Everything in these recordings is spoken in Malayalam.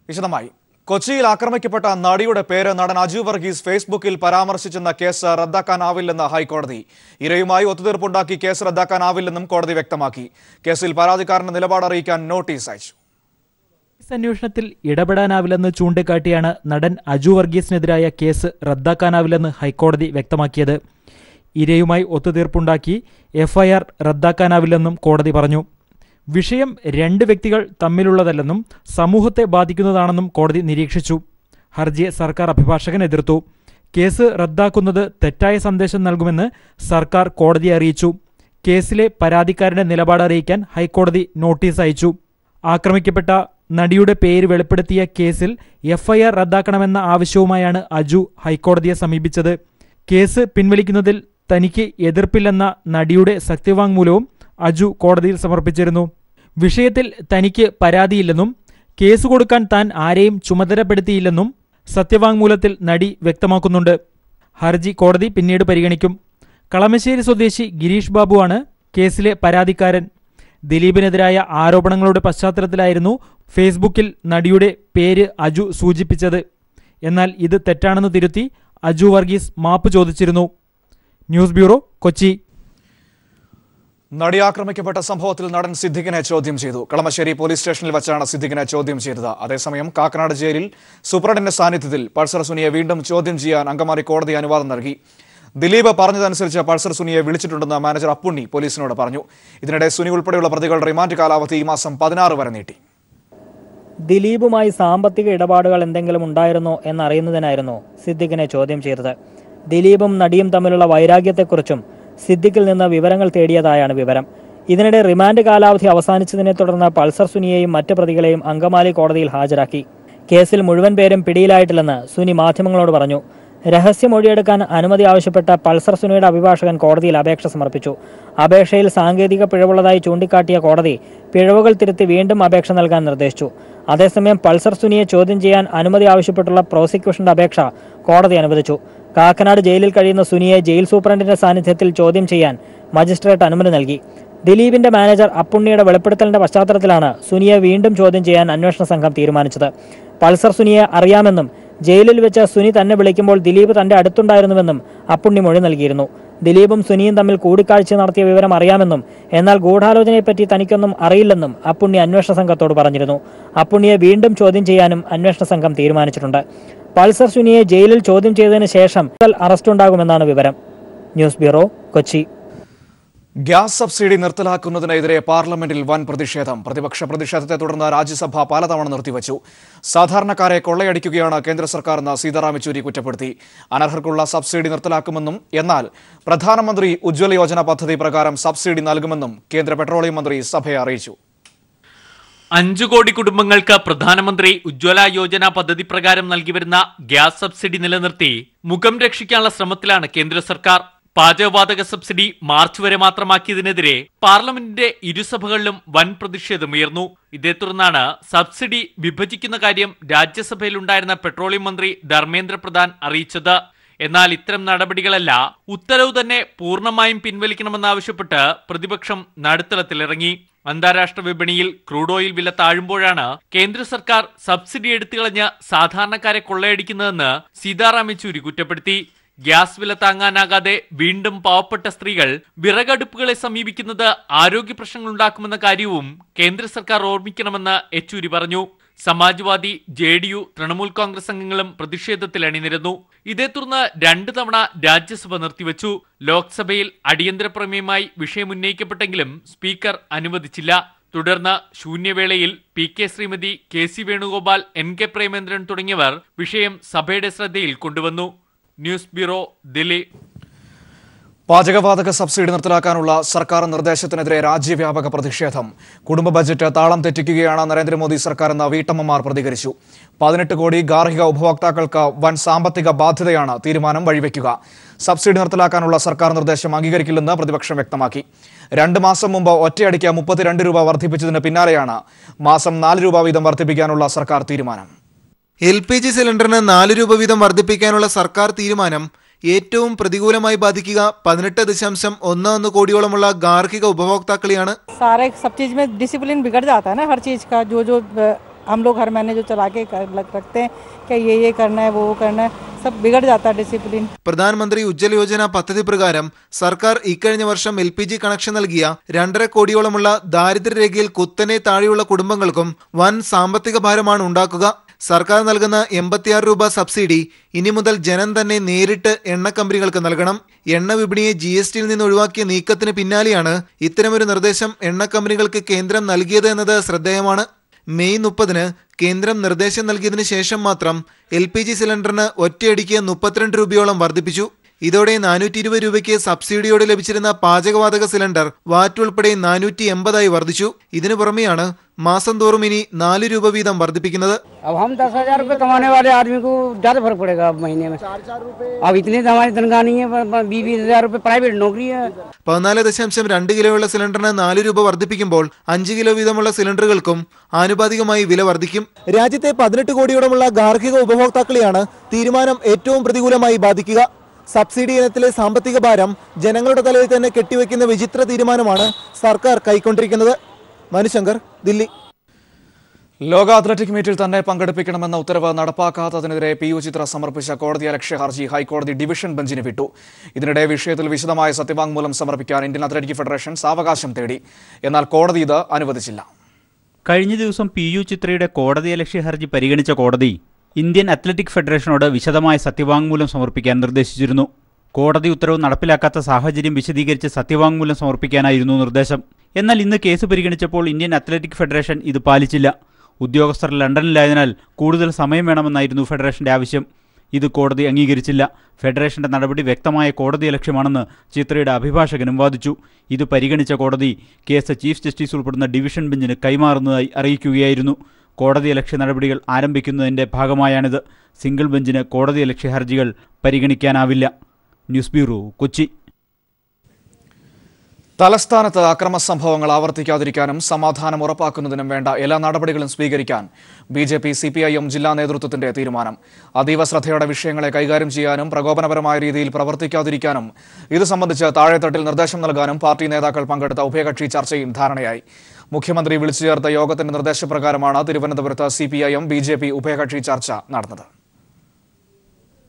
വിശദമായി കൊച്ചിയിൽ ആക്രമിക്കപ്പെട്ട നടിയുടെ പേര് നടൻ അജു വർഗീസ് ഫേസ്ബുക്കിൽ പരാമർശിച്ചെന്ന കേസ് റദ്ദാക്കാനാവില്ലെന്ന് ഹൈക്കോടതി. ഇരയുമായി ഒത്തുതീർപ്പുണ്ടാക്കി കേസ് റദ്ദാക്കാനാവില്ലെന്നും കോടതി വ്യക്തമാക്കി. കേസിൽ പരാതിക്കാരന്റെ നിലപാട് അറിയിക്കാൻ നോട്ടീസ് അയച്ചു. അന്വേഷണത്തിൽ ഇടപെടാനാവില്ലെന്ന് ചൂണ്ടിക്കാട്ടിയാണ് നടൻ അജു വർഗീസിനെതിരായ കേസ് റദ്ദാക്കാനാവില്ലെന്ന് ഹൈക്കോടതി വ്യക്തമാക്കിയത്. ഇരയുമായി ഒത്തുതീർപ്പുണ്ടാക്കി എഫ്ഐആർ റദ്ദാക്കാനാവില്ലെന്നും കോടതി പറഞ്ഞു. വിഷയം രണ്ട് വ്യക്തികൾ തമ്മിലുള്ളതല്ലെന്നും സമൂഹത്തെ ബാധിക്കുന്നതാണെന്നും കോടതി നിരീക്ഷിച്ചു. ഹർജിയെ സർക്കാർ അഭിഭാഷകൻ എതിർത്തു. കേസ് റദ്ദാക്കുന്നത് തെറ്റായ സന്ദേശം നൽകുമെന്ന് സർക്കാർ കോടതിയെ അറിയിച്ചു. കേസിലെ പരാതിക്കാരന്റെ നിലപാട് അറിയിക്കാൻ ഹൈക്കോടതി നോട്ടീസ് അയച്ചു. ആക്രമിക്കപ്പെട്ട നടിയുടെ പേര് വെളിപ്പെടുത്തിയ കേസിൽ എഫ്ഐആർ റദ്ദാക്കണമെന്ന ആവശ്യവുമായാണ് അജു ഹൈക്കോടതിയെ സമീപിച്ചത്. കേസ് പിൻവലിക്കുന്നതിൽ തനിക്ക് എതിർപ്പില്ലെന്ന നടിയുടെ സത്യവാങ്മൂലവും അജു കോടതിയിൽ സമർപ്പിച്ചിരുന്നു. വിഷയത്തിൽ തനിക്ക് പരാതിയില്ലെന്നും കേസ് കൊടുക്കാൻ താൻ ആരെയും ചുമതലപ്പെടുത്തിയില്ലെന്നും സത്യവാങ്മൂലത്തിൽ നടി വ്യക്തമാക്കുന്നുണ്ട്. ഹർജി കോടതി പിന്നീട് പരിഗണിക്കും. കളമശ്ശേരി സ്വദേശി ഗിരീഷ് ബാബുവാണ് കേസിലെ പരാതിക്കാരൻ. ദിലീപിനെതിരായ ആരോപണങ്ങളുടെ പശ്ചാത്തലത്തിലായിരുന്നു ഫേസ്ബുക്കിൽ നടിയുടെ പേര് അജു സൂചിപ്പിച്ചത്. എന്നാൽ ഇത് തെറ്റാണെന്ന് തിരുത്തി അജു വർഗീസ് മാപ്പ് ചോദിച്ചിരുന്നു. News bureau, Kochi. നടി ആക്രമിക്കപ്പെട്ട സംഭവത്തിൽ നടൻ സിദ്ദിഖിനെ ചോദ്യം ചെയ്തു. കളമശ്ശേരി പോലീസ് സ്റ്റേഷനിൽ വച്ചാണ് സിദ്ദിഖിനെ ചോദ്യം ചെയ്തത്. അതേസമയം കാക്കനാട് ജയിലിൽ സൂപ്രണ്ടിന്റെ സാന്നിധ്യത്തിൽ പൾസർ സുനിയെ വീണ്ടും ചോദ്യം ചെയ്യാൻ അങ്കമാലി കോടതി അനുവാദം നൽകി. ദിലീപ് പറഞ്ഞതനുസരിച്ച് പൾസർ സുനിയെ വിളിച്ചിട്ടുണ്ടെന്ന് മാനേജർ അപ്പുണ്ണി പോലീസിനോട് പറഞ്ഞു. ഇതിനിടെ സുനി ഉൾപ്പെടെയുള്ള പ്രതികളുടെ റിമാൻഡ് കാലാവധി ഈ മാസം 16 വരെ നീട്ടി. ദിലീപുമായി സാമ്പത്തിക ഇടപാടുകൾ എന്തെങ്കിലും ഉണ്ടായിരുന്നോ എന്നറിയുന്നതിനായിരുന്നു സിദ്ദിഖിനെ ചോദ്യം ചെയ്തത്. ദിലീപും നടിയും തമ്മിലുള്ള വൈരാഗ്യത്തെക്കുറിച്ചും സിദ്ദിഖിൽ നിന്ന് വിവരങ്ങൾ തേടിയതായാണ് വിവരം. ഇതിനിടെ റിമാൻഡ് കാലാവധി അവസാനിച്ചതിനെ തുടർന്ന് പൾസർ സുനിയെയും മറ്റ് പ്രതികളെയും അങ്കമാലി കോടതിയിൽ ഹാജരാക്കി. കേസിൽ മുഴുവൻ പേരും പിടിയിലായിട്ടില്ലെന്ന് സുനി മാധ്യമങ്ങളോട് പറഞ്ഞു. രഹസ്യമൊഴിയെടുക്കാൻ അനുമതി ആവശ്യപ്പെട്ട പൾസർ സുനിയുടെ അഭിഭാഷകൻ കോടതിയിൽ അപേക്ഷ സമർപ്പിച്ചു. അപേക്ഷയിൽ സാങ്കേതിക പിഴവുള്ളതായി ചൂണ്ടിക്കാട്ടിയ കോടതി പിഴവുകൾ തിരുത്തി വീണ്ടും അപേക്ഷ നൽകാൻ നിർദ്ദേശിച്ചു. അതേസമയം പൾസർ സുനിയെ ചോദ്യം ചെയ്യാൻ അനുമതി ആവശ്യപ്പെട്ടുള്ള പ്രോസിക്യൂഷന്റെ അപേക്ഷ കോടതി അനുവദിച്ചു. കാക്കനാട് ജയിലിൽ കഴിയുന്ന സുനിയെ ജയിൽ സൂപ്രണ്ടിന്റെ സാന്നിധ്യത്തിൽ ചോദ്യം ചെയ്യാൻ മജിസ്ട്രേറ്റ് അനുമതി നൽകി. ദിലീപിന്റെ മാനേജർ അപ്പുണ്ണിയുടെ വെളിപ്പെടുത്തലിന്റെ പശ്ചാത്തലത്തിലാണ് സുനിയെ വീണ്ടും ചോദ്യം ചെയ്യാൻ അന്വേഷണ സംഘം തീരുമാനിച്ചത്. പൾസർ സുനിയെ അറിയാമെന്നും ജയിലിൽ വെച്ച് സുനി തന്നെ വിളിക്കുമ്പോൾ ദിലീപ് തന്റെ അടുത്തുണ്ടായിരുന്നുവെന്നും അപ്പുണ്ണി മൊഴി നൽകിയിരുന്നു. ദിലീപും സുനിയും തമ്മിൽ കൂടിക്കാഴ്ച നടത്തിയ വിവരം അറിയാമെന്നും എന്നാൽ ഗൂഢാലോചനയെപ്പറ്റി തനിക്കൊന്നും അറിയില്ലെന്നും അപ്പുണ്ണി അന്വേഷണ സംഘത്തോട് പറഞ്ഞിരുന്നു. അപ്പുണ്ണിയെ വീണ്ടും ചോദ്യം ചെയ്യാനും അന്വേഷണ സംഘം തീരുമാനിച്ചിട്ടുണ്ട്. പൾസർ സുനിയെ ജയിലിൽ ചോദ്യം ചെയ്തതിനു ശേഷം അറസ്റ്റുണ്ടാകുമെന്നാണ് വിവരം. News bureau, Kochi. Gas subsidy നിർത്തലാക്കുന്നതിനെതിരെ പാർലമെന്റിൽ വൻ പ്രതിഷേധം. പ്രതിപക്ഷ പ്രതിഷേധത്തെ തുടർന്ന് രാജ്യസഭ പലതവണ നിർത്തിവച്ചു. സാധാരണക്കാരെ കൊള്ളയടിക്കുകയാണ് കേന്ദ്ര സർക്കാരെന്ന് സീതാറാം യെച്ചൂരി കുറ്റപ്പെടുത്തി. അനർഹർക്കുള്ള സബ്സിഡി നിർത്തലാക്കുമെന്നും എന്നാൽ പ്രധാനമന്ത്രി ഉജ്ജ്വല യോജന പദ്ധതി പ്രകാരം സബ്സിഡി നൽകുമെന്നും കേന്ദ്ര പെട്രോളിയം മന്ത്രി സഭയെ അറിയിച്ചു. 5 കോടി കുടുംബങ്ങൾക്ക് പ്രധാനമന്ത്രി ഉജ്ജ്വല യോജന പദ്ധതി പ്രകാരം നൽകിവരുന്ന ഗ്യാസ് സബ്സിഡി നിലനിർത്തി മുഖം രക്ഷിക്കാനുള്ള ശ്രമത്തിലാണ് കേന്ദ്ര സർക്കാർ. പാചകവാതക സബ്സിഡി മാർച്ച് വരെ മാത്രമാക്കിയതിനെതിരെ പാർലമെന്റിന്റെ ഇരുസഭകളിലും വൻ പ്രതിഷേധമുയർന്നു. ഇതേ തുടർന്നാണ് സബ്സിഡി വിഭജിക്കുന്ന കാര്യം രാജ്യസഭയിലുണ്ടായിരുന്ന പെട്രോളിയം മന്ത്രി ധർമ്മേന്ദ്ര പ്രധാൻ അറിയിച്ചത്. എന്നാൽ ഇത്തരം നടപടികളല്ല, ഉത്തരവ് തന്നെ പൂർണ്ണമായും പിൻവലിക്കണമെന്നാവശ്യപ്പെട്ട് പ്രതിപക്ഷം നടുത്തളത്തിലിറങ്ങി. അന്താരാഷ്ട്ര വിപണിയിൽ ക്രൂഡ് ഓയിൽ വില താഴുമ്പോഴാണ് കേന്ദ്ര സർക്കാർ സബ്സിഡി എടുത്തുകളഞ്ഞ് സാധാരണക്കാരെ കൊള്ളയടിക്കുന്നതെന്ന് സീതാറാം യെച്ചൂരി കുറ്റപ്പെടുത്തി. ഗ്യാസ് വില താങ്ങാനാകാതെ വീണ്ടും പാവപ്പെട്ട സ്ത്രീകൾ വിറകടുപ്പുകളെ സമീപിക്കുന്നത് ആരോഗ്യ പ്രശ്നങ്ങളുണ്ടാക്കുമെന്ന കാര്യവും കേന്ദ്ര സർക്കാർ ഓർമ്മിക്കണമെന്ന് യെച്ചൂരി പറഞ്ഞു. സമാജ്വാദി, JDU, തൃണമൂൽ കോൺഗ്രസ് അംഗങ്ങളും പ്രതിഷേധത്തിൽ അണിനിരന്നു. ഇതേ തുടർന്ന് 2 തവണ രാജ്യസഭ നിർത്തിവച്ചു. ലോക്സഭയിൽ അടിയന്തര പ്രമേയമായി വിഷയം ഉന്നയിക്കപ്പെട്ടെങ്കിലും സ്പീക്കർ അനുവദിച്ചില്ല. തുടർന്ന് ശൂന്യവേളയിൽ PK Shrimati, KC Venugopal, NK Premendran തുടങ്ങിയവർ വിഷയം സഭയുടെ ശ്രദ്ധയിൽ കൊണ്ടുവന്നു. News bureau, Delhi. പാചകവാതക സബ്സിഡി നിർത്തലാക്കാനുള്ള സർക്കാർ നിർദ്ദേശത്തിനെതിരെ രാജ്യവ്യാപക പ്രതിഷേധം. കുടുംബ ബജറ്റ് താളം തെറ്റിക്കുകയാണ് നരേന്ദ്രമോദി സർക്കാരെന്ന് വീട്ടമ്മമാർ പ്രതികരിച്ചു. 18 കോടി ഗാർഹിക ഉപഭോക്താക്കൾക്ക് വൻ സാമ്പത്തിക ബാധ്യതയാണ് തീരുമാനം വഴിവെക്കുക. സബ്സിഡി നിർത്തലാക്കാനുള്ള സർക്കാർ നിർദ്ദേശം അംഗീകരിക്കില്ലെന്ന് പ്രതിപക്ഷം വ്യക്തമാക്കി. 2 മാസം മുമ്പ് ഒറ്റയടിക്ക് 32 രൂപ വർദ്ധിപ്പിച്ചതിന് പിന്നാലെയാണ് മാസം 4 രൂപ വീതം വർദ്ധിപ്പിക്കാനുള്ള സർക്കാർ തീരുമാനം. LPG സിലിണ്ടറിന് 4 രൂപ വീതം വർദ്ധിപ്പിക്കാനുള്ള സർക്കാർ തീരുമാനം ഏറ്റവും പ്രതികൂലമായി ബാധിക്കുക 18.11 കോടിയോളമുള്ള ഗാർഹിക ഉപഭോക്താക്കളെയാണ്. सारे सब चीज में डिसिप्लिन बिगड़ जाता है ना, हर चीज का जो हम लोग हर महीने जो चला के रखते हैं कि ये करना है वो करना है, सब बिगड़ जाता है डिसिप्लिन। പ്രധാനമന്ത്രി ഉജ്ജ്വല യോജന പദ്ധതി പ്രകാരം സർക്കാർ ഇക്കഴിഞ്ഞ വർഷം LPG കണക്ഷൻ നൽകിയ 2.5 കോടിയോളമുള്ള ദാരിദ്ര്യരേഖയിൽ കുത്തനെ താഴെയുള്ള കുടുംബങ്ങൾക്കും വൻ സാമ്പത്തിക ഭാരമാണ് ഉണ്ടാക്കുക. സർക്കാർ നൽകുന്ന 86 രൂപ സബ്സിഡി ഇനി മുതൽ ജനം തന്നെ നേരിട്ട് എണ്ണ കമ്പനികൾക്ക് നൽകണം. എണ്ണ വിപണിയെ GSTയിൽ നിന്ന് ഒഴിവാക്കിയ നീക്കത്തിന് പിന്നാലെയാണ് ഇത്തരമൊരു നിർദ്ദേശം എണ്ണ കമ്പനികൾക്ക് കേന്ദ്രം നൽകിയത് എന്നത് ശ്രദ്ധേയമാണ്. മെയ് 30-ന് കേന്ദ്രം നിർദ്ദേശം നൽകിയതിനു ശേഷം മാത്രം LPG സിലിണ്ടറിന് ഒറ്റയടിക്ക് 32 രൂപയോളം വർദ്ധിപ്പിച്ചു. ഇതോടെ 420 രൂപയ്ക്ക് സബ്സിഡിയോടെ ലഭിച്ചിരുന്ന പാചകവാതക സിലിണ്ടർ വാറ്റ് ഉൾപ്പെടെ 480 വർദ്ധിച്ചു. ഇതിനു പുറമെയാണ് മാസം തോറും ഇനി 4 രൂപ വീതം വർദ്ധിപ്പിക്കുന്നത്. अब हम 10,000 रुपये कमाने वाले आदमी को ज़्यादा फर्क पड़ेगा अब महीने में. अब इतनी तो हमारी तनख्वाह नहीं है, 20,000 रुपये प्राइवेट नौकरी है. 14.2 കിലോയുള്ള സിലിണ്ടറിന് 4 രൂപ വർദ്ധിപ്പിക്കുമ്പോൾ 5 കിലോ വീതമുള്ള സിലിണ്ടറുകൾക്കും ആനുപാതികമായി വില വർദ്ധിക്കും. രാജ്യത്തെ 18 കോടിയോളമുള്ള ഗാർഹിക ഉപഭോക്താക്കളെയാണ് തീരുമാനം ഏറ്റവും പ്രതികൂലമായി ബാധിക്കുക. സബ്സിഡി ഇനത്തിലെ സാമ്പത്തിക ഭാരം ജനങ്ങളുടെ തലയിൽ തന്നെ കെട്ടിവെക്കുന്ന വിചിത്ര തീരുമാനമാണ് സർക്കാർ കൈക്കൊണ്ടിരിക്കുന്നത്. മനുശങ്കർ, ദില്ലി. ലോക അത്ലറ്റിക് മീറ്റിൽ തന്നെ പങ്കെടുപ്പിക്കണമെന്ന ഉത്തരവ് നടപ്പാക്കാത്തതിനെതിരെ PU ചിത്ര സമർപ്പിച്ച കോടതിയലക്ഷ്യ ഹർജി ഹൈക്കോടതി ഡിവിഷൻ ബെഞ്ചിന് വിട്ടു. ഇതിനിടെ വിഷയത്തിൽ വിശദമായ സത്യവാങ്മൂലം സമർപ്പിക്കാൻ ഇന്ത്യൻ അത്ലറ്റിക് ഫെഡറേഷൻ സാവകാശം തേടി. എന്നാൽ കോടതി ഇത് അനുവദിച്ചില്ല. കഴിഞ്ഞ ദിവസം PU ചിത്രയുടെ കോടതിയലക്ഷ്യ ഹർജി പരിഗണിച്ച കോടതി ഇന്ത്യൻ അത്ലറ്റിക് ഫെഡറേഷനോട് വിശദമായ സത്യവാങ്മൂലം സമർപ്പിക്കാൻ നിർദ്ദേശിച്ചിരുന്നു. കോടതി ഉത്തരവ് നടപ്പിലാക്കാത്ത സാഹചര്യം വിശദീകരിച്ച് സത്യവാങ്മൂലം സമർപ്പിക്കാനായിരുന്നു നിർദ്ദേശം. എന്നാൽ ഇന്ന് കേസ് പരിഗണിച്ചപ്പോൾ ഇന്ത്യൻ അത്ലറ്റിക് ഫെഡറേഷൻ ഇത് പാലിച്ചില്ല. ഉദ്യോഗസ്ഥർ ലണ്ടനിലായതിനാൽ കൂടുതൽ സമയം വേണമെന്നായിരുന്നു ഫെഡറേഷന്റെ ആവശ്യം. ഇത് കോടതി അംഗീകരിച്ചില്ല. ഫെഡറേഷന്റെ നടപടി വ്യക്തമായ കോടതിയലക്ഷ്യമാണെന്ന് ചിത്രയുടെ അഭിഭാഷകനും വാദിച്ചു. ഇത് പരിഗണിച്ച കോടതി കേസ് ചീഫ് ജസ്റ്റിസ് ഉൾപ്പെടുന്ന ഡിവിഷൻ ബെഞ്ചിന് കൈമാറുന്നതായി അറിയിക്കുകയായിരുന്നു. കോടതിയലക്ഷ്യ നടപടികൾ ആരംഭിക്കുന്നതിന്റെ ഭാഗമായാണിത്. സിംഗിൾ ബെഞ്ചിന് കോടതിയലക്ഷ്യ ഹർജികൾ പരിഗണിക്കാനാവില്ല. News bureau, Kochi. തലസ്ഥാനത്ത് അക്രമ സംഭവങ്ങൾ ആവർത്തിക്കാതിരിക്കാനും സമാധാനം ഉറപ്പാക്കുന്നതിനും വേണ്ട എല്ലാ നടപടികളും സ്വീകരിക്കാൻ BJP CPIM ജില്ലാ നേതൃത്വത്തിന്റെ തീരുമാനം. അതീവ ശ്രദ്ധയോടെ വിഷയങ്ങളെ കൈകാര്യം ചെയ്യാനും പ്രകോപനപരമായ രീതിയിൽ പ്രവർത്തിക്കാതിരിക്കാനും ഇത് സംബന്ധിച്ച് താഴെത്തട്ടിൽ നിർദ്ദേശം നൽകാനും പാർട്ടി നേതാക്കൾ പങ്കെടുത്ത ഉഭയകക്ഷി ചർച്ചയിൽ ധാരണയായി. മുഖ്യമന്ത്രി വിളിച്ചു ചേർത്ത യോഗത്തിന്റെ നിർദ്ദേശപ്രകാരമാണ് തിരുവനന്തപുരത്ത് CPIM BJP ഉഭയകക്ഷി ചർച്ച നടന്നത്.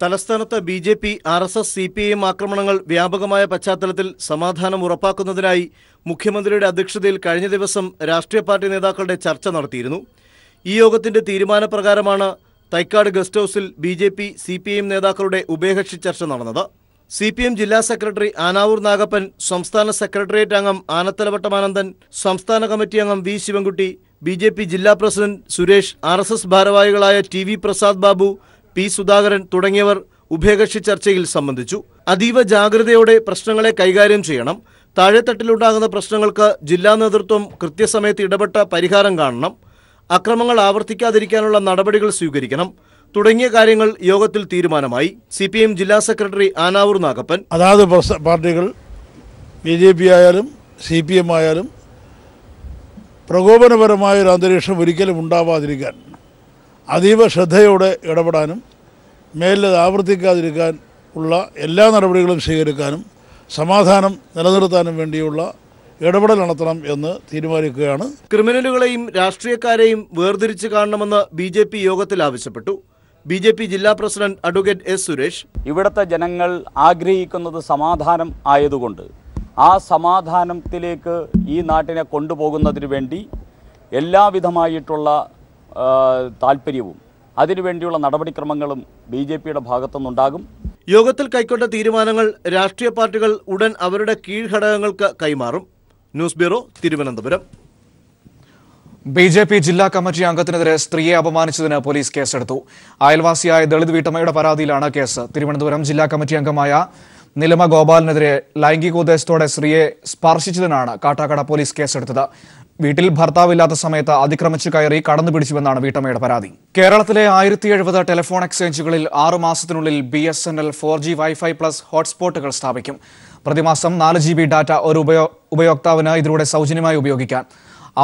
തലസ്ഥാനത്ത് BJP RSS CPIM ആക്രമണങ്ങൾ വ്യാപകമായ പശ്ചാത്തലത്തിൽ സമാധാനം ഉറപ്പാക്കുന്നതിനായി മുഖ്യമന്ത്രിയുടെ അധ്യക്ഷതയിൽ കഴിഞ്ഞ ദിവസം രാഷ്ട്രീയ പാർട്ടി നേതാക്കളുടെ ചർച്ച നടത്തിയിരുന്നു. ഈ യോഗത്തിന്റെ തീരുമാനപ്രകാരമാണ് തൈക്കാട് ഗസ്റ്റ് ഹൌസിൽ BJP CPIM നേതാക്കളുടെ ഉഭയകക്ഷി ചർച്ച നടന്നത്. CPIM ജില്ലാ സെക്രട്ടറി ആനാവൂർ നാഗപ്പൻ, സംസ്ഥാന സെക്രട്ടേറിയറ്റ് അംഗം ആനത്തലവട്ടം ആനന്ദൻ, സംസ്ഥാന കമ്മിറ്റി അംഗം V ശിവൻകുട്ടി, BJP ജില്ലാ പ്രസിഡന്റ് സുരേഷ്, RSS ഭാരവാഹികളായ TV പ്രസാദ് ബാബു, P സുധാകരൻ തുടങ്ങിയവർ ഉഭയകക്ഷി ചർച്ചയിൽ സംബന്ധിച്ചു. അതീവ ജാഗ്രതയോടെ പ്രശ്നങ്ങളെ കൈകാര്യം ചെയ്യണം. താഴെത്തട്ടിലുണ്ടാകുന്ന പ്രശ്നങ്ങൾക്ക് ജില്ലാ നേതൃത്വം കൃത്യസമയത്ത് ഇടപെട്ട പരിഹാരം കാണണം. അക്രമങ്ങൾ ആവർത്തിക്കാതിരിക്കാനുള്ള നടപടികൾ സ്വീകരിക്കണം തുടങ്ങിയ കാര്യങ്ങൾ യോഗത്തിൽ തീരുമാനമായി. CPIM ജില്ലാ സെക്രട്ടറി ആനാവൂർ നാഗപ്പൻ, അതാത് പാർട്ടികൾ BJP ആയാലും CPM ആയാലും പ്രകോപനപരമായൊരു അന്തരീക്ഷം ഒരിക്കലും ഉണ്ടാവാതിരിക്കാൻ അതീവ ശ്രദ്ധയോടെ ഇടപെടാനും മേലത് ആവർത്തിക്കാതിരിക്കാൻ ഉള്ള എല്ലാ നടപടികളും സ്വീകരിക്കാനും സമാധാനം നിലനിർത്താനും വേണ്ടിയുള്ള ഇടപെടൽ നടത്തണം എന്ന് തീരുമാനിക്കുകയാണ്. ക്രിമിനലുകളെയും രാഷ്ട്രീയക്കാരെയും വേർതിരിച്ച് കാണണമെന്ന് BJP യോഗത്തിൽ ആവശ്യപ്പെട്ടു. BJP ജില്ലാ പ്രസിഡന്റ് അഡ്വക്കേറ്റ് S സുരേഷ്, ഇവിടുത്തെ ജനങ്ങൾ ആഗ്രഹിക്കുന്നത് സമാധാനം ആയതുകൊണ്ട് ആ സമാധാനത്തിലേക്ക് ഈ നാട്ടിനെ കൊണ്ടുപോകുന്നതിന് വേണ്ടി എല്ലാവിധമായിട്ടുള്ള താല്പര്യവും അതിനുവേണ്ടിയുള്ള നടപടിക്രമങ്ങളും BJPയുടെ ഭാഗത്തുനിന്നുണ്ടാകും. യോഗത്തിൽ കൈക്കൊണ്ട തീരുമാനങ്ങൾ രാഷ്ട്രീയ പാർട്ടികൾ ഉടൻ അവരുടെ കീഴ്ഘടകങ്ങൾക്ക് കൈമാറും. News bureau, Thiruvananthapuram. BJP ജില്ലാ കമ്മിറ്റി അംഗത്തിനെതിരെ സ്ത്രീയെ അപമാനിച്ചതിന് പോലീസ് കേസെടുത്തു. അയൽവാസിയായ ദളിത് വീട്ടമ്മയുടെ പരാതിയിലാണ് കേസ്. തിരുവനന്തപുരം ജില്ലാ കമ്മിറ്റി അംഗമായ നിലമ ഗോപാലിനെതിരെ ലൈംഗികോദ്ദേശത്തോടെ സ്ത്രീയെ സ്പർശിച്ചതിനാണ് കാട്ടാക്കട പോലീസ് കേസെടുത്തത്. വീട്ടിൽ ഭർത്താവില്ലാത്ത സമയത്ത് അതിക്രമിച്ചു കയറി കടന്നുപിടിച്ചുവെന്നാണ് വീട്ടമ്മയുടെ പരാതി. കേരളത്തിലെ 1070 ടെലിഫോൺ എക്സ്ചേഞ്ചുകളിൽ 6 മാസത്തിനുള്ളിൽ BSNL 4G Wi-Fi പ്ലസ് ഹോട്ട്സ്പോട്ടുകൾ സ്ഥാപിക്കും. പ്രതിമാസം 4 GB ഡാറ്റ ഒരു ഉപയോക്താവിന് ഇതിലൂടെ സൗജന്യമായി ഉപയോഗിക്കാം.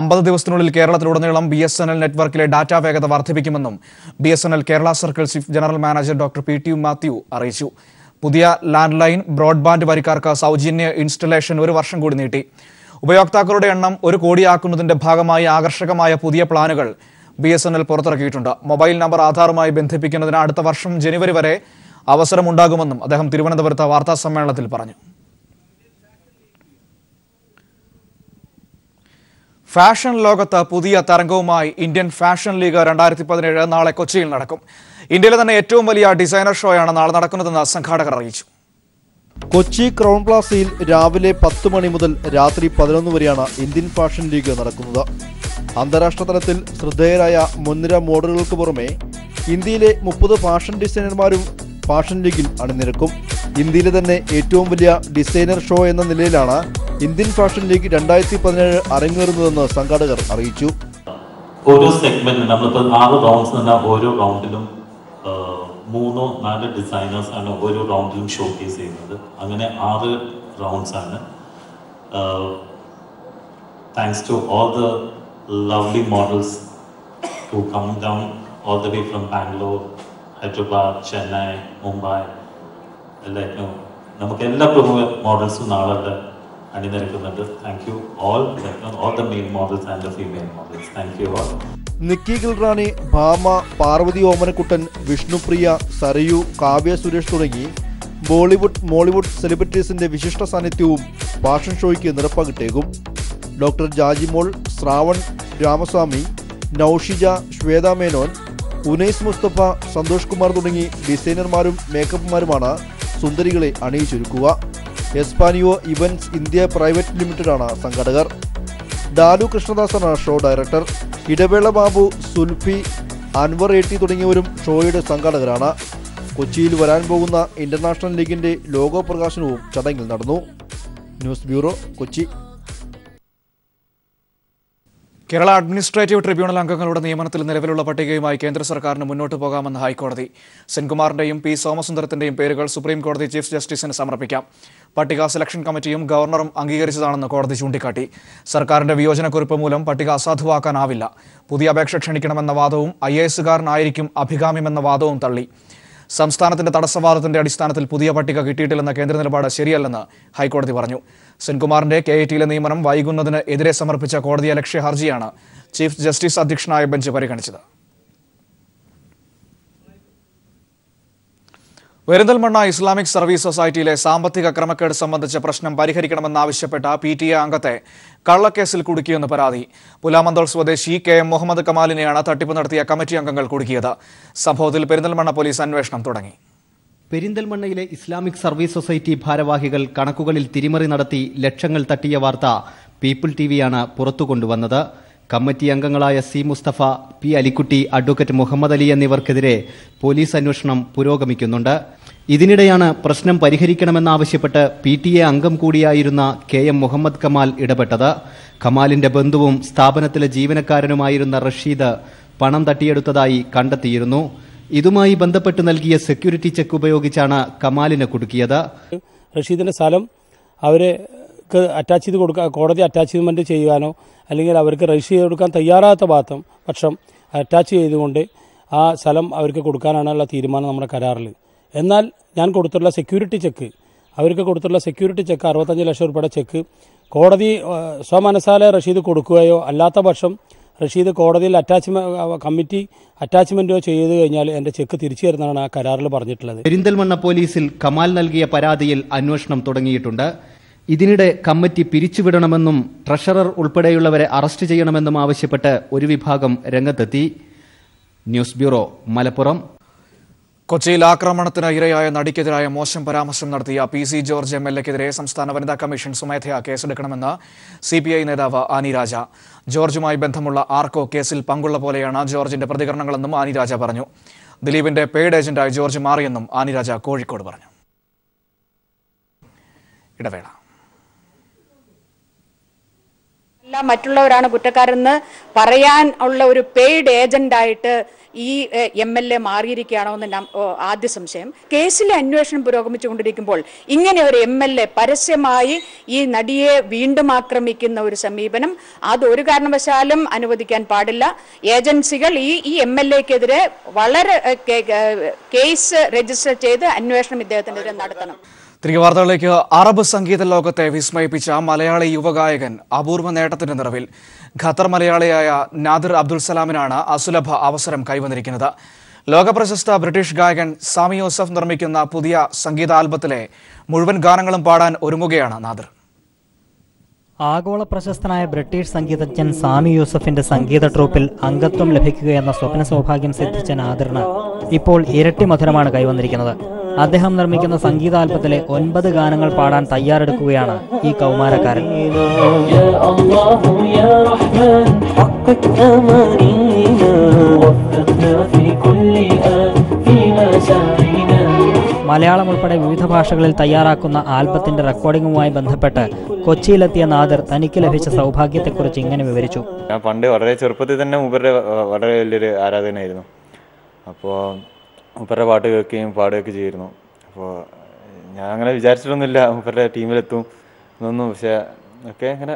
50 ദിവസത്തിനുള്ളിൽ കേരളത്തിലുടനീളം BSNL നെറ്റ്വർക്കിലെ ഡാറ്റാ വേഗത വർദ്ധിപ്പിക്കുമെന്നും BSNL Kerala circle chief general manager doctor PT Mathew അറിയിച്ചു. പുതിയ ലാൻഡ് ലൈൻ ബ്രോഡ്ബാൻഡ് വരിക്കാർക്ക് സൗജന്യ ഇൻസ്റ്റലേഷൻ 1 വർഷം കൂടി നീട്ടി. ഉപയോക്താക്കളുടെ എണ്ണം 1 കോടിയാക്കുന്നതിന്റെ ഭാഗമായി ആകർഷകമായ പുതിയ പ്ലാനുകൾ BSNL പുറത്തിറക്കിയിട്ടുണ്ട്. മൊബൈൽ നമ്പർ ആധാറുമായി ബന്ധിപ്പിക്കുന്നതിന് അടുത്ത വർഷം ജനുവരി വരെ അവസരമുണ്ടാകുമെന്നും അദ്ദേഹം തിരുവനന്തപുരത്ത് വാർത്താ സമ്മേളനത്തിൽ പറഞ്ഞു. ഫാഷൻ ലോകത്ത് പുതിയ തരംഗവുമായി ഇന്ത്യൻ ഫാഷൻ ലീഗ് 2017 നാളെ കൊച്ചിയിൽ നടക്കും. ഇന്ത്യയിലെ തന്നെ ഏറ്റവും വലിയ ഡിസൈനർ ഷോയാണ് നാളെ നടക്കുന്നതെന്ന് സംഘാടകർ അറിയിച്ചു. കൊച്ചി ക്രൗൺ പ്ലാസയിൽ രാവിലെ 10 മണി മുതൽ രാത്രി 11 വരെയാണ് ഇന്ത്യൻ ഫാഷൻ ലീഗ് നടക്കുന്നത്. അന്താരാഷ്ട്ര തലത്തിൽ ശ്രദ്ധേയരായ മുൻനിര മോഡലുകൾക്ക് പുറമെ ഇന്ത്യയിലെ 30 ഫാഷൻ ഡിസൈനർമാരും ഫാഷൻ ലീഗിൽ അണിനിരക്കും. ഇന്ത്യയിലെ തന്നെ ഏറ്റവും വലിയ ഡിസൈനർ ഷോ എന്ന നിലയിലാണ് ഇന്ത്യൻ ഫാഷൻ ലീഗ് 2017 അരങ്ങേറുന്നതെന്ന് സംഘാടകർ അറിയിച്ചു. ഓരോ സെഗ്മെന്റ് നമ്മളിപ്പോൾ 6 റൗണ്ട്സ് നിന്നാൽ ഓരോ റൗണ്ടിലും 3-4 ഡിസൈനേഴ്സ് ആണ് ഓരോ റൗണ്ടിലും ഷോക്കേസ് ചെയ്യുന്നത്. അങ്ങനെ 6 റൗണ്ട്സ് ആണ്. Thanks to all the lovely models who come down all the way from Bangalore, Hyderabad, Chennai, Mumbai, Lucknow. നമുക്ക് എല്ലാ പ്രമുഖ മോഡൽസും നാളെ അണിനിരക്കുന്നുണ്ട്. Thank you all the male models and the female models. Thank you all. Nikki Galrani, Bhama, Parvathy Omanakuttan, Vishnupriya, Sarayu, Kavya Suresh തുടങ്ങി ബോളിവുഡ് മോളിവുഡ് സെലിബ്രിറ്റീസിന്റെ വിശിഷ്ട സാന്നിധ്യവും ഫാഷൻ ഷോയ്ക്ക് നിറപ്പകിട്ടേകും. ഡോക്ടർ ജാജിമോൾ, ശ്രാവൺ രാമസ്വാമി, നൌഷിജ, ശ്വേത മേനോൻ, ഉനൈസ് മുസ്തഫ, സന്തോഷ് കുമാർ തുടങ്ങി ഡിസൈനർമാരും മേക്കപ്പ്മാരുമാണ് സുന്ദരികളെ അണിയിച്ചൊരുക്കുക. എസ്പാനിയോ ഇവന്റ്സ് ഇന്ത്യ പ്രൈവറ്റ് ലിമിറ്റഡാണ് സംഘാടകർ. ഡാലു കൃഷ്ണദാസാണ് show director. Idavela Babu, Sulfi, Anwar A T തുടങ്ങിയവരും ഷോയുടെ സംഘാടകരാണ്. കൊച്ചിയിൽ വരാൻ പോകുന്ന ഇന്റർനാഷണൽ ലീഗിന്റെ ലോഗോ പ്രകാശനവും ചടങ്ങിൽ നടന്നു. News bureau, Kochi. Kerala administrative tribunal അംഗങ്ങളുടെ നിയമനത്തിൽ നിലവിലുള്ള പട്ടികയുമായി കേന്ദ്ര സർക്കാരിന് മുന്നോട്ട് പോകാമെന്ന് ഹൈക്കോടതി. സെൻകുമാറിന്റെയും പി സോമസുന്ദരത്തിന്റെയും പേരുകൾ സുപ്രീം കോടതി ചീഫ് ജസ്റ്റിസിന് സമർപ്പിക്കാം. പട്ടിക സെലക്ഷൻ കമ്മിറ്റിയും ഗവർണറും അംഗീകരിച്ചതാണെന്ന് കോടതി ചൂണ്ടിക്കാട്ടി. സർക്കാരിന്റെ വിയോജനക്കുറിപ്പ് മൂലം പട്ടിക അസാധുവാക്കാനാവില്ല. പുതിയ അപേക്ഷ ക്ഷണിക്കണമെന്ന വാദവും IAS-കാരനായിരിക്കും അഭികാമ്യമെന്ന വാദവും തള്ളി. സംസ്ഥാനത്തിന്റെ തടസ്സവാദത്തിന്റെ അടിസ്ഥാനത്തിൽ പുതിയ പട്ടിക കിട്ടിയിട്ടില്ലെന്ന കേന്ദ്ര നിലപാട് ശരിയല്ലെന്ന് ഹൈക്കോടതി പറഞ്ഞു. സെൻകുമാറിന്റെ KITയിലെ നിയമനം വൈകുന്നതിന് എതിരെ സമർപ്പിച്ച കോടതിയലക്ഷ്യ ഹർജിയാണ് ചീഫ് ജസ്റ്റിസ് അധ്യക്ഷനായ ബെഞ്ച് പരിഗണിച്ചത്. പെരിന്തൽമണ്ണ ഇസ്ലാമിക് സർവീസ് സൊസൈറ്റിയിലെ സാമ്പത്തിക ക്രമക്കേട് സംബന്ധിച്ച പ്രശ്നം പരിഹരിക്കണമെന്നാവശ്യപ്പെട്ട PTA അംഗത്തെ കള്ളക്കേസിൽ കുടുക്കിയെന്ന് പരാതി. പുലാമന്തോൾ സ്വദേശി KM മുഹമ്മദ് കമാലിനെയാണ് തട്ടിപ്പ് നടത്തിയ കമ്മിറ്റി അംഗങ്ങൾ കുടുക്കിയത്. സംഭവത്തിൽ പെരിന്തൽമണ്ണ പോലീസ് അന്വേഷണം തുടങ്ങി. പെരിന്തൽമണ്ണയിലെ ഇസ്ലാമിക് സർവീസ് സൊസൈറ്റി ഭാരവാഹികൾ കണക്കുകളിൽ തിരിമറി നടത്തി ലക്ഷങ്ങൾ തട്ടിയ വാർത്ത പീപ്പിൾ TVയാണ് പുറത്തുകൊണ്ടുവന്നത്. കമ്മിറ്റി അംഗങ്ങളായ C Mustafa, P Alikutty, advocate Muhammad Ali എന്നിവർക്കെതിരെ പോലീസ് അന്വേഷണം പുരോഗമിക്കുന്നുണ്ട്. ഇതിനിടെയാണ് പ്രശ്നം പരിഹരിക്കണമെന്നാവശ്യപ്പെട്ട് PTA അംഗം കൂടിയായിരുന്ന KM മുഹമ്മദ് കമാൽ ഇടപെട്ടത്. കമാലിന്റെ ബന്ധുവും സ്ഥാപനത്തിലെ ജീവനക്കാരനുമായിരുന്ന റഷീദ് പണം തട്ടിയെടുത്തതായി കണ്ടെത്തിയിരുന്നു. ഇതുമായി ബന്ധപ്പെട്ട് നൽകിയ സെക്യൂരിറ്റി ചെക്ക് ഉപയോഗിച്ചാണ് കമാലിനെ കുടുക്കിയത്. റഷീദിന്റെ സ്ഥലം അവർക്ക് അറ്റാച്ച് ചെയ്ത് കൊടുക്കാൻ, കോടതി അറ്റാച്ച്മെന്റ് ചെയ്യാനോ അല്ലെങ്കിൽ അവർക്ക് രജിസ്റ്റർ ചെയ്ത് കൊടുക്കാൻ തയ്യാറാകാത്ത പക്ഷം അറ്റാച്ച് ചെയ്തുകൊണ്ട് ആ സ്ഥലം അവർക്ക് കൊടുക്കാനാണുള്ള തീരുമാനം നമ്മുടെ കരാറിൽ. എന്നാൽ ഞാൻ കൊടുത്തുള്ള സെക്യൂരിറ്റി ചെക്ക്, അവർക്ക് കൊടുത്തുള്ള സെക്യൂരിറ്റി ചെക്ക് 65 ലക്ഷം രൂപയുടെ ചെക്ക് കോടതി സ്വമനസാലെ റഷീദ് കൊടുക്കുകയോ അല്ലാത്ത പക്ഷം റഷീദ് കോടതിയിൽ കമ്മിറ്റി അറ്റാച്ച്മെന്റോ ചെയ്തു കഴിഞ്ഞാൽ എന്റെ ചെക്ക് തിരിച്ചു തരുന്നതാണ് ആ കരാറിൽ പറഞ്ഞിട്ടുള്ളത്. പെരിന്തൽമണ്ണ പോലീസിൽ കമാൽ നൽകിയ പരാതിയിൽ അന്വേഷണം തുടങ്ങിയിട്ടുണ്ട്. ഇതിനിടെ കമ്മിറ്റി പിരിച്ചുവിടണമെന്നും ട്രഷറർ ഉൾപ്പെടെയുള്ളവരെ അറസ്റ്റ് ചെയ്യണമെന്നും ആവശ്യപ്പെട്ട് ഒരു വിഭാഗം രംഗത്തെത്തി. News bureau, Malappuram. കൊച്ചിയിൽ ആക്രമണത്തിന് ഇരയായ നടിക്കെതിരായ മോശം പരാമർശം നടത്തിയ PC ജോർജ് MLA-ക്കെതിരെ സംസ്ഥാന വനിതാ കമ്മീഷൻ സ്വമേധയാ കേസെടുക്കണമെന്ന് CPI നേതാവ് ആനി രാജ. ജോർജുമായി ബന്ധമുള്ള ആർക്കോ കേസിൽ പങ്കുള്ള പോലെയാണ് ജോർജിന്റെ പ്രതികരണങ്ങളെന്നും ആനി രാജ പറഞ്ഞു. ദിലീപിന്റെ പെയ്ഡ് ഏജന്റായി ജോർജ് മാറിയെന്നും ആനി രാജ കോഴിക്കോട് പറഞ്ഞു. ഇടവേള. മറ്റുള്ളവരാണ് കുറ്റക്കാരെന്ന് പറയാൻ ഉള്ള ഒരു പെയ്ഡ് ഏജന്റായിട്ട് ഈ MLA മാറിയിരിക്കുകയാണോ എന്ന് ആദ്യ സംശയം. കേസിലെ അന്വേഷണം പുരോഗമിച്ചുകൊണ്ടിരിക്കുമ്പോൾ ഇങ്ങനെ ഒരു MLA പരസ്യമായി ഈ നടിയെ വീണ്ടും ആക്രമിക്കുന്ന ഒരു സമീപനം അത് ഒരു കാരണവശാലും അനുവദിക്കാൻ പാടില്ല. ഏജൻസികൾ ഈ MLA-ക്കെതിരെ വളരെ കേസ് രജിസ്റ്റർ ചെയ്ത് അന്വേഷണം ഇദ്ദേഹത്തിനെതിരെ നടത്തണം. തിരികെ വാർത്തകളിലേക്ക്. അറബ് സംഗീത ലോകത്തെ വിസ്മയിപ്പിച്ച മലയാളി യുവഗായകൻ അപൂർവ നേട്ടത്തിന്റെ നിറവിൽ ഖത്തർ മലയാളിയായ നാദിർ അബ്ദുൽ സലാമിനാണ് അസുലഭ അവസരം കൈവന്നിരിക്കുന്നത്. ലോകപ്രശസ്ത ബ്രിട്ടീഷ് ഗായകൻ സാമി യൂസഫ് നിർമ്മിക്കുന്ന പുതിയ സംഗീത ആൽബത്തിലെ മുഴുവൻ ഗാനങ്ങളും പാടാൻ ഒരുങ്ങുകയാണ് നാദിർ. ആഗോള പ്രശസ്തനായ ബ്രിട്ടീഷ് സംഗീതജ്ഞൻ സാമി യൂസഫിന്റെ സംഗീത ട്രൂപ്പിൽ അംഗത്വം ലഭിക്കുകയെന്ന സ്വപ്ന സൗഭാഗ്യം സിദ്ധിച്ച നാദിറിന് ഇപ്പോൾ ഇരട്ടി മധുരമാണ് കൈവന്നിരിക്കുന്നത്. അദ്ദേഹം നിർമ്മിക്കുന്ന സംഗീതാൽബത്തിലെ 9 ഗാനങ്ങൾ പാടാൻ തയ്യാറെടുക്കുകയാണ് ഈ കൗമാരക്കാരൻ. മലയാളം ഉൾപ്പെടെ വിവിധ ഭാഷകളിൽ തയ്യാറാക്കുന്ന ആൽബത്തിന്റെ റെക്കോർഡിംഗുമായി ബന്ധപ്പെട്ട് കൊച്ചിയിലെത്തിയ നാദിർ തനിക്ക് ലഭിച്ച സൗഭാഗ്യത്തെക്കുറിച്ച് ഇങ്ങനെ വിവരിച്ചു. ഞാൻ പണ്ട് വളരെ ചെറുപ്പത്തിൽ തന്നെ മൂപ്പരുടെ വളരെ വലിയൊരു ആരാധകനായിരുന്നു. അപ്പോൾ മൂപ്പരുടെ പാട്ട് കേൾക്കുകയും പാടുകയൊക്കെ ചെയ്തിരുന്നു. അപ്പോൾ ഞാൻ അങ്ങനെ വിചാരിച്ചിട്ടൊന്നുമില്ല മൂപ്പരുടെ ടീമിലെത്തും എന്നൊന്നും. പക്ഷേ ഒക്കെ അങ്ങനെ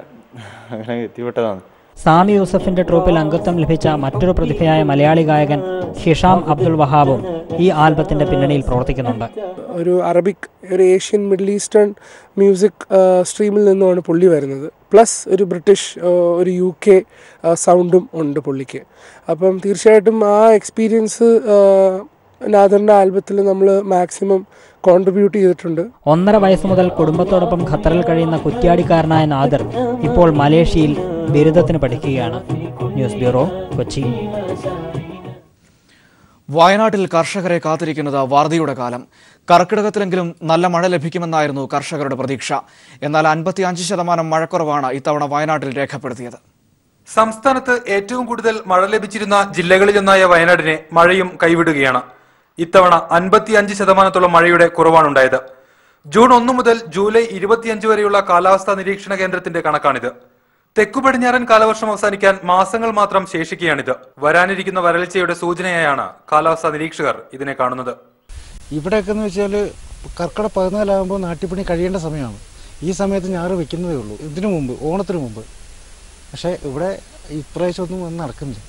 എത്തിപ്പെട്ടതാണ്. സാമി യൂസഫിന്റെ ട്രൂപ്പിൽ അംഗത്വം ലഭിച്ച മറ്റൊരു പ്രതിഭയായ മലയാളി ഗായകൻ ഹിഷാം അബ്ദുൽ വഹാബും ഈ ആൽബത്തിന്റെ പിന്നണിയിൽ പ്രവർത്തിക്കുന്നുണ്ട്. ഒരു അറബിക്, ഒരു ഏഷ്യൻ, മിഡിൽ ഈസ്റ്റേൺ മ്യൂസിക് സ്ട്രീമിൽ നിന്നുമാണ് പുള്ളി വരുന്നത്. പ്ലസ് ഒരു ബ്രിട്ടീഷ്, ഒരു UK സൗണ്ടും ഉണ്ട് പുള്ളിക്ക്. അപ്പം തീർച്ചയായിട്ടും ആ എക്സ്പീരിയൻസ് നാദിറിന്റെ ആൽബത്തിൽ നമ്മൾ മാക്സിമം കോൺട്രിബ്യൂട്ട് ചെയ്തിട്ടുണ്ട്. 1.5 വയസ്സ് മുതൽ കുടുംബത്തോടൊപ്പം ഖത്തറിൽ കഴിയുന്ന കുറ്റ്യാടിക്കാരനായ നാദിർ ഇപ്പോൾ മലേഷ്യയിൽ ബിരുദത്തിന് പഠിക്കുകയാണ്. News bureau, Kochi. വയനാട്ടിൽ കർഷകരെ കാത്തിരിക്കുന്നത് വാർധയുടെ കാലം. കർക്കിടകത്തിലെങ്കിലും നല്ല മഴ ലഭിക്കുമെന്നായിരുന്നു കർഷകരുടെ പ്രതീക്ഷ. എന്നാൽ 55% മഴക്കുറവാണ് ഇത്തവണ വയനാട്ടിൽ രേഖപ്പെടുത്തിയത്. സംസ്ഥാനത്ത് ഏറ്റവും കൂടുതൽ മഴ ലഭിച്ചിരുന്ന ജില്ലകളിലൊന്നായ വയനാടിനെ മഴയും കൈവിടുകയാണ്. ഇത്തവണ 55% മഴയുടെ കുറവാണുണ്ടായത്. ജൂൺ 1 മുതൽ ജൂലൈ 25 വരെയുള്ള കാലാവസ്ഥാ നിരീക്ഷണ കേന്ദ്രത്തിന്റെ കണക്കാണിത്. തെക്കു പടിഞ്ഞാറൻ കാലവർഷം അവസാനിക്കാൻ മാസങ്ങൾ മാത്രം ശേഷിക്കുകയാണിത്. വരാനിരിക്കുന്ന വരൾച്ചയുടെ സൂചനയായാണ് കാലാവസ്ഥാ നിരീക്ഷകർ ഇതിനെ കാണുന്നത്. ഇവിടെയൊക്കെ എന്ന് വെച്ചാൽ കർക്കിടക 14 നാട്ടിപ്പണി കഴിയേണ്ട സമയമാണ്. ഈ സമയത്ത് ഞാറ് വെക്കുന്നതേ ഉള്ളൂ, ഇതിനു മുമ്പ്, ഓണത്തിന് മുമ്പ്. പക്ഷേ ഇവിടെ ഇപ്രാവശ്യം ഒന്നും നടക്കുന്നില്ല.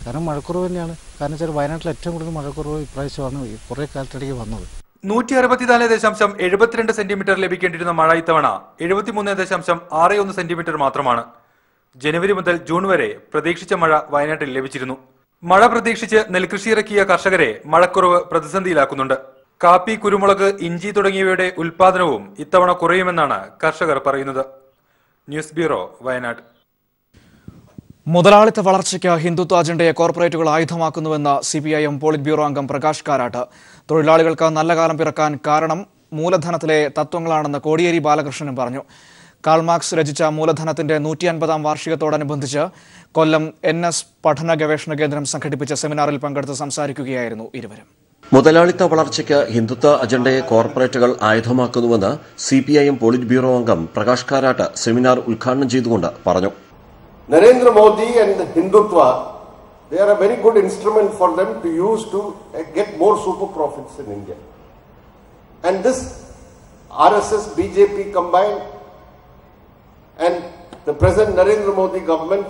കാരണം മഴക്കുറവ് തന്നെയാണ്. കാരണം വെച്ചാൽ വയനാട്ടിൽ ഏറ്റവും കൂടുതൽ മഴക്കുറവ് ഇപ്രാവശ്യമാണ് കുറേ കാലത്തിടയ്ക്ക് വന്നത്. 164.72 സെന്റിമീറ്റർ ലഭിക്കേണ്ടിരുന്ന മഴ ഇത്തവണ 73.61 സെന്റിമീറ്റർ മാത്രമാണ്. ജനുവരി മുതൽ ജൂൺ വരെ പ്രതീക്ഷിച്ച മഴ വയനാട്ടിൽ ലഭിച്ചിരുന്നു. മഴ പ്രതീക്ഷിച്ച് നെൽകൃഷി ഇറക്കിയ കർഷകരെ മഴക്കുറവ് പ്രതിസന്ധിയിലാക്കുന്നുണ്ട്. കാപ്പി, കുരുമുളക്, ഇഞ്ചി തുടങ്ങിയവയുടെ ഉൽപാദനവും ഇത്തവണ കുറയുമെന്നാണ് കർഷകർ പറയുന്നത്. News bureau, Wayanad. മുതലാളിത്ത വളർച്ചയ്ക്ക് ഹിന്ദുത്വ അജണ്ടയെ കോർപ്പറേറ്റുകൾ ആയുധമാക്കുന്നുവെന്ന് CPIM പോളിറ്റ് ബ്യൂറോ അംഗം പ്രകാശ് കാരാട്ട്. തൊഴിലാളികൾക്ക് നല്ല കാലം പിറക്കാൻ കാരണം മൂലധനത്തിലെ തത്വങ്ങളാണെന്ന് കോടിയേരി ബാലകൃഷ്ണനും പറഞ്ഞു. കാൾമാർക്സ് രചിച്ച മൂലധനത്തിന്റെ 150ാം വാർഷികത്തോടനുബന്ധിച്ച് കൊല്ലം NS പഠന ഗവേഷണ കേന്ദ്രം സംഘടിപ്പിച്ച സെമിനാറിൽ പങ്കെടുത്ത് സംസാരിക്കുകയായിരുന്നു ഇരുവരും. മുതലാളിത്ത വളർച്ചയ്ക്ക് ഹിന്ദുത്വ അജണ്ടയെ കോർപ്പറേറ്റുകൾ ആയുധമാക്കുന്നുവെന്ന് CPIM പോളിറ്റ് ബ്യൂറോ അംഗം പ്രകാശ് കാരാട്ട് സെമിനാർ ഉദ്ഘാടനം ചെയ്തുകൊണ്ട് പറഞ്ഞു. Narendra Modi and the Hindutva, they are a very good instrument for them to use to get more super profits in India. And this RSS, BJP combined and the present Narendra Modi government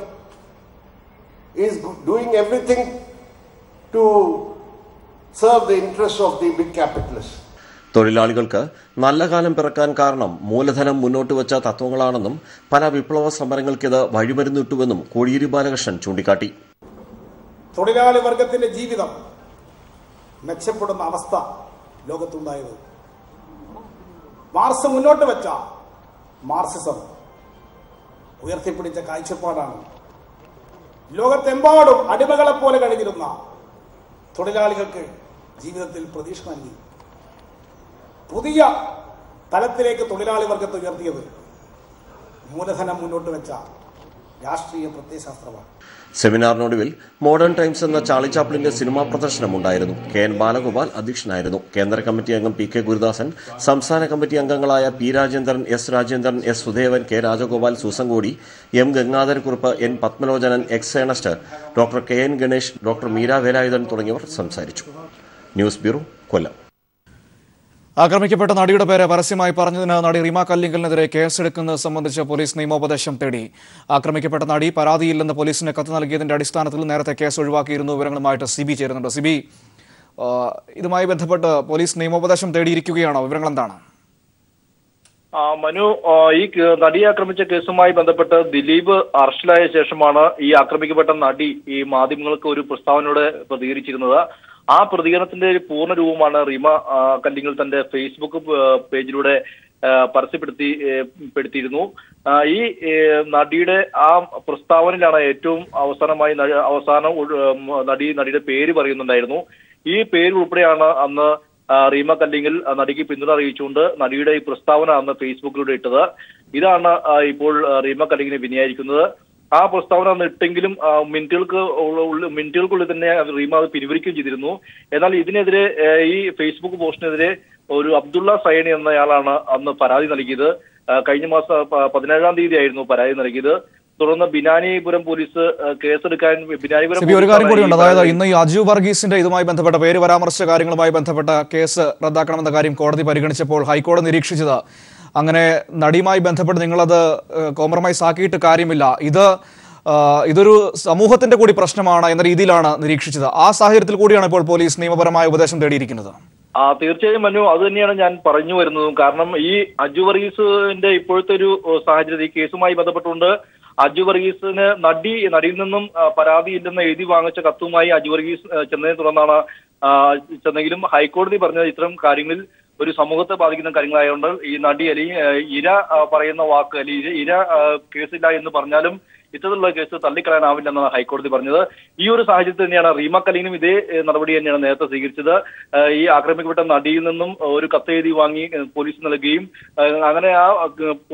is doing everything to serve the interests of the big capitalists. തൊഴിലാളികൾക്ക് നല്ല കാലം പിറക്കാൻ കാരണം മൂലധനം മുന്നോട്ട് വച്ച തത്വങ്ങളാണെന്നും പല വിപ്ലവ സമരങ്ങൾക്കിത് വഴിമരുന്നിട്ടുവെന്നും കോടിയേരി ബാലകൃഷ്ണൻ ചൂണ്ടിക്കാട്ടി. തൊഴിലാളി വർഗത്തിന്റെ ജീവിതം മെച്ചപ്പെടുന്ന അവസ്ഥ ലോകത്തുണ്ടായത് മാർക്സ് മുന്നോട്ട് വെച്ച മാർക്സിസം ഉയർത്തിപ്പിടിച്ച കാഴ്ചപ്പാടാണ്. ലോകത്തെമ്പാടും അടിമകളെ പോലെ കഴിഞ്ഞിരുന്ന തൊഴിലാളികൾക്ക് ജീവിതത്തിൽ പ്രതീക്ഷ നൽകി പുതിയ തലത്തിലേക്ക് തൊഴിലാളി വർഗത്തെ ഉയർത്തിയത് മൂലധനം മുന്നോട്ട് വെച്ച രാഷ്ട്രീയ പ്രത്യയശാസ്ത്രമാണ്. സെമിനാറിനൊടുവിൽ മോഡേൺ ടൈംസ് എന്ന ചാർളി ചാപ്ലിന്റെ സിനിമാ പ്രദർശനം ഉണ്ടായിരുന്നു. KN ബാലഗോപാൽ അധ്യക്ഷനായിരുന്നു. കേന്ദ്ര കമ്മിറ്റി അംഗം PK ഗുരുദാസൻ, സംസ്ഥാന കമ്മിറ്റി അംഗങ്ങളായ P Rajendran, S Rajendran, S Sudevan, K Rajagopal, Susan Kodi, M Gangadharakkurup, N Padmalochanan, X Ernest, doctor KN Ganesh, doctor Meera Velayudhan തുടങ്ങിയവർ സംസാരിച്ചു. News bureau, Kollam. ആക്രമിക്കപ്പെട്ട നടിയുടെ പേര് പരസ്യമായി പറഞ്ഞതിന് നടി റീമ കല്ലിങ്കലിനെതിരെ കേസെടുക്കുന്നത് സംബന്ധിച്ച് പോലീസ് നിയമോപദേശം തേടി. ആക്രമിക്കപ്പെട്ട നടി പരാതിയില്ലെന്ന് പോലീസിന് കത്ത് നൽകിയതിന്റെ അടിസ്ഥാനത്തിൽ നേരത്തെ കേസ് ഒഴിവാക്കിയിരുന്നു. വിവരങ്ങളുമായിട്ട് CB ചേരുന്നുണ്ട്. CB, ഇതുമായി ബന്ധപ്പെട്ട് പോലീസ് നിയമോപദേശം തേടിയിരിക്കുകയാണോ? വിവരങ്ങൾ എന്താണ്? മനു, ഈ നടിയെ ആക്രമിച്ച കേസുമായി ബന്ധപ്പെട്ട് ദിലീപ് അറസ്റ്റിലായ ശേഷമാണ് ഈ ആക്രമിക്കപ്പെട്ട നടി ഈ മാധ്യമങ്ങൾക്ക് ഒരു പ്രസ്താവനയോടെ പ്രതികരിച്ചിരുന്നത്. ആ പ്രതികരണത്തിന്റെ ഒരു പൂർണ്ണ രൂപമാണ് റീമ കല്ലിങ്ങൽ തന്റെ ഫേസ്ബുക്ക് പേജിലൂടെ പരസ്യപ്പെടുത്തിയിരുന്നു. ഈ നടിയുടെ ആ പ്രസ്താവനയിലാണ് ഏറ്റവും അവസാനമായി നടിയുടെ പേര് പറയുന്നുണ്ടായിരുന്നു. ഈ പേര് ഉൾപ്പെടെയാണ് അന്ന് റീമ കല്ലിങ്ങൽ നടിക്ക് പിന്തുണ അറിയിച്ചുകൊണ്ട് നടിയുടെ ഈ പ്രസ്താവന അന്ന് ഫേസ്ബുക്കിലൂടെ ഇട്ടത്. ഇതാണ് ഇപ്പോൾ റീമ കല്ലിങ്ങലിനെ വിന്യായിരിക്കുന്നത്. ആ പ്രസ്താവന അന്ന് ഇട്ടെങ്കിലും മിനിറ്റുകൾക്കുള്ളിൽ തന്നെ റീമ അത് പിൻവലിക്കുകയും ചെയ്തിരുന്നു. എന്നാൽ ഇതിനെതിരെ ഈ ഫേസ്ബുക്ക് പോസ്റ്റിനെതിരെ ഒരു അബ്ദുള്ള സൈനി എന്നയാളാണ് അന്ന് പരാതി നൽകിയത്. കഴിഞ്ഞ മാസം 17-ാം തീയതി ആയിരുന്നു പരാതി നൽകിയത്. തുടർന്ന് ബിനാനിപുരം പോലീസ് കേസെടുക്കാൻ ഒരു കാര്യം കൂടിയുണ്ട്. അതായത് ഇന്ന് ഈ അജു വർഗീസിന്റെ ഇതുമായി ബന്ധപ്പെട്ട പേര് പരാമർശിച്ച കാര്യങ്ങളുമായി ബന്ധപ്പെട്ട കേസ് റദ്ദാക്കണമെന്ന കാര്യം കോടതി പരിഗണിച്ചപ്പോൾ ഹൈക്കോടതി നിരീക്ഷിച്ചത് അങ്ങനെ നടിയുമായി ബന്ധപ്പെട്ട് നിങ്ങളത് കോംപ്രമൈസ് ആക്കിയിട്ട് കാര്യമില്ല, ഇതൊരു സമൂഹത്തിന്റെ കൂടി പ്രശ്നമാണ് എന്ന രീതിയിലാണ് നിരീക്ഷിച്ചത്. ആ സാഹചര്യത്തിൽ കൂടിയാണ് ഇപ്പോൾ പോലീസ് നിയമപരമായ ഉപദേശം തേടിയിരിക്കുന്നത്. തീർച്ചയായും മനു, അത് തന്നെയാണ് ഞാൻ പറഞ്ഞു വരുന്നതും. കാരണം ഈ അജു വർഗീസിന്റെ ഇപ്പോഴത്തെ ഒരു സാഹചര്യത്തിൽ ഈ കേസുമായി ബന്ധപ്പെട്ടുകൊണ്ട് അജു വർഗീസിന് നടിയിൽ നിന്നും പരാതിയില്ലെന്ന് എഴുതി വാങ്ങിച്ച കത്തുമായി അജു വർഗീസ് ചെന്നതിനെ തുടർന്നാണ് ചെന്നെങ്കിലും ഹൈക്കോടതി പറഞ്ഞത് ഇത്തരം കാര്യങ്ങളിൽ ഒരു സമൂഹത്തെ ബാധിക്കുന്ന കാര്യങ്ങളായതുകൊണ്ട് ഈ നടി അല്ലെങ്കിൽ ഇര പറയുന്ന വാക്ക് അല്ലെങ്കിൽ ഇര കേസില്ല എന്ന് പറഞ്ഞാലും ഇത്തരത്തിലുള്ള കേസ് തള്ളിക്കളയാനാവില്ല എന്നാണ് ഹൈക്കോടതി പറഞ്ഞത്. ഈ ഒരു സാഹചര്യത്തിൽ തന്നെയാണ് റീമ കല്ലിങ്ങലും ഇതേ നടപടി തന്നെയാണ് നേരത്തെ സ്വീകരിച്ചത്. ഈ ആക്രമിക്കപ്പെട്ട നടിയിൽ നിന്നും ഒരു കത്തെഴുതി വാങ്ങി പോലീസ് നൽകുകയും അങ്ങനെ ആ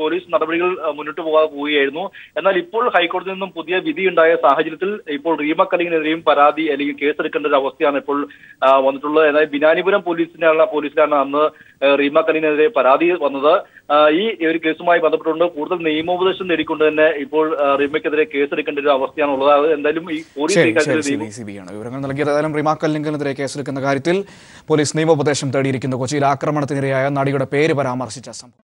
പോലീസ് നടപടികൾ മുന്നോട്ട് പോവുകയായിരുന്നു. എന്നാൽ ഇപ്പോൾ ഹൈക്കോടതിയിൽ നിന്നും പുതിയ വിധി ഉണ്ടായ സാഹചര്യത്തിൽ ഇപ്പോൾ റീമ കല്ലിങ്ങിനെതിരെയും പരാതി അല്ലെങ്കിൽ കേസെടുക്കേണ്ട ഒരു അവസ്ഥയാണ് ഇപ്പോൾ വന്നിട്ടുള്ളത്. എന്നാൽ ബിനാനിപുരം പോലീസിലാണ് അന്ന് റീമ കല്ലിങ്ങിനെതിരെ പരാതി വന്നത്. ഈ ഒരു കേസുമായി ബന്ധപ്പെട്ടുകൊണ്ട് കൂടുതൽ നിയമോപദേശം നേടിക്കൊണ്ട് തന്നെ ഇപ്പോൾ റീമയ്ക്കെതിരെ കേസെടുക്കേണ്ട ഒരു അവസ്ഥയാണുള്ളത്. അത് എന്തായാലും ഈ പോലീസ് വിവരങ്ങൾ നൽകിയത്. ഏതായാലും റീമ കല്ലിങ്ങലിനെതിരെ കേസെടുക്കുന്ന കാര്യത്തിൽ പോലീസ് നിയമോപദേശം തേടിയിരിക്കുന്നു. കൊച്ചിയിൽ ആക്രമണത്തിനിരയായ നടിയുടെ പേര് പരാമർശിച്ച സംഭവം